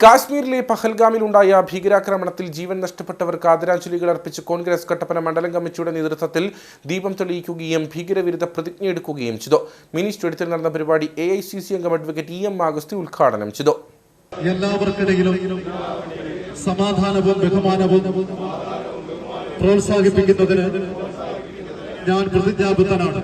കാശ്മീരിലെ പഹൽഗാമിലുണ്ടായ ഭീകരാക്രമണത്തിൽ ജീവൻ നഷ്ടപ്പെട്ടവർക്ക് ആദരാഞ്ജലികൾ അർപ്പിച്ച് കോൺഗ്രസ് കട്ടപ്പന മണ്ഡലം കമ്മിറ്റിയുടെ നേതൃത്വത്തിൽ ദീപം തെളിയിക്കുകയും ഭീകരവിരുദ്ധ പ്രതിജ്ഞയെടുക്കുകയും ചെയ്തു. മിനി സ്റ്റേഡിയത്തിൽ നടന്ന പരിപാടി AICC അംഗം അഡ്വക്കേറ്റ് EM ആഗസ്തി ഉദ്ഘാടനം ചെയ്തു. എല്ലാവർക്കിടയിലും സമാധാനവും ബഹുമാനവും പ്രോത്സാഹിപ്പിക്കുന്നതിന് ഞാൻ പ്രതിജ്ഞാബദ്ധനാണ്.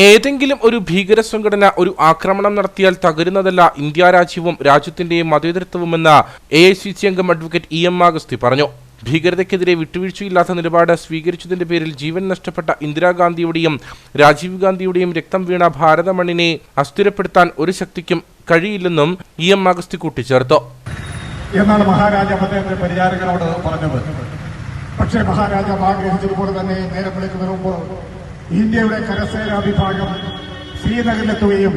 ഏതെങ്കിലും ഒരു ഭീകര സംഘടന ഒരു ആക്രമണം നടത്തിയാൽ തകരുന്നതല്ല ഇന്ത്യ രാജ്യവും രാജ്യത്തിന്റെയും മതേതരത്വവുമെന്ന് AICC അംഗം അഡ്വക്കേറ്റ് EM ആഗസ്തി പറഞ്ഞു. ഭീകരതയ്ക്കെതിരെ വിട്ടുവീഴ്ചയില്ലാത്ത നിലപാട് സ്വീകരിച്ചതിന്റെ പേരിൽ ജീവൻ നഷ്ടപ്പെട്ട ഇന്ദിരാഗാന്ധിയുടെയും രാജീവ് ഗാന്ധിയുടെയും രക്തം വീണ ഭാരതമണ്ണിനെ അസ്ഥിരപ്പെടുത്താൻ ഒരു ശക്തിക്കും കഴിയില്ലെന്നും EM ആഗസ്തി കൂട്ടിച്ചേർത്തു. എന്നാണ് മഹാരാജാവ് അദ്ദേഹത്തിന്റെ പരിചാരകരോട് പറഞ്ഞത്. പക്ഷേ മഹാരാജാവ് ആഗ്രഹിച്ചതുപോലെ തന്നെ നേരം വിളിക്കുന്നതിന് മുമ്പ് ഇന്ത്യയുടെ കരസേനാ വിഭാഗം ശ്രീനഗറിലെത്തുകയും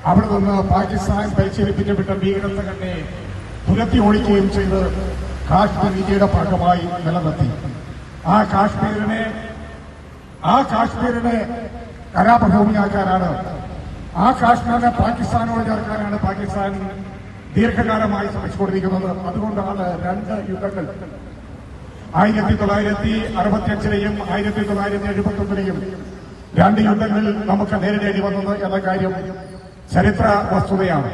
അവിടെ നിന്ന് പാകിസ്ഥാൻ പരിശീലിപ്പിച്ചു വിട്ട ഭീകര സംഘടനയെ തുരത്തി ഓടിക്കുകയും ചെയ്ത് കാശ്മീർ ഇന്ത്യയുടെ ഭാഗമായി നിലനിർത്തി. ആ കാശ്മീരിനെ കലാപഭൂമിയാക്കാനാണ്, ആ കാശ്മീരിനെ പാകിസ്ഥാനോട് ചേർക്കാനാണ് പാകിസ്ഥാൻ ദീർഘകാലമായി ശ്രമിച്ചുകൊണ്ടിരിക്കുന്നത്. അതുകൊണ്ടാണ് രണ്ട് യുദ്ധങ്ങൾ 1965-ലെയും 1971-ലെയും രണ്ട് യുദ്ധങ്ങളിൽ നമുക്ക് നേരിടേണ്ടി വന്നത് എന്ന കാര്യം ചരിത്ര വസ്തുതയാണ്.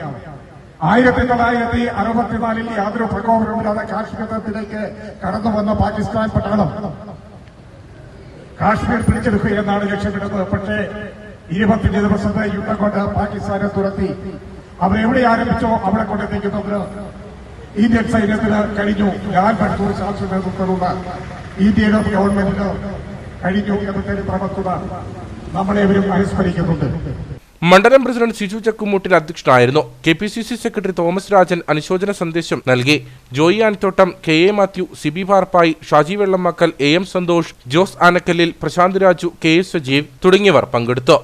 1964-ൽ യാതൊരു പ്രകോപനമില്ലാതെ കാശ്മീരത്തിലേക്ക് കടന്നു വന്ന പാകിസ്ഥാൻ പട്ടാളം കാശ്മീർ പിടിച്ചെടുക്കുകയെന്നാണ് ലക്ഷ്യമിടുന്നത്. പക്ഷേ 25 ദിവസത്തെ യുദ്ധം കൊണ്ട് പാകിസ്ഥാനെ തുരത്തി അവരെവിടെ ആരംഭിച്ചോ അവിടെ കൊണ്ടെത്തിക്കുന്നതിന് ഇന്ത്യൻ സൈന്യത്തിന് കഴിഞ്ഞു. ലാൽ ബഹദൂർ ശാസ്ത്രി നേതൃത്വത്തിലുള്ള ഇന്ത്യയുടെ ഗവൺമെന്റിന് കഴിഞ്ഞു എന്ന ചരിത്ര വസ്തുത നമ്മളേവരും അനുസ്മരിക്കുന്നുണ്ട്. മണ്ഡലം പ്രസിഡന്റ് സിജു ചക്കുമൂട്ടിൽ അധ്യക്ഷനായിരുന്നു. KPCC സെക്രട്ടറി തോമസ് രാജൻ അനുശോചന സന്ദേശം നൽകി. Joy Anithottam, KA Mathew, Sibi പാർപ്പായി, Shaji വെള്ളമ്മക്കൽ, AM Santhosh, Jose ആനക്കല്ലിൽ, Prashant Raju, KS Sajeev തുടങ്ങിയവർ പങ്കെടുത്തു.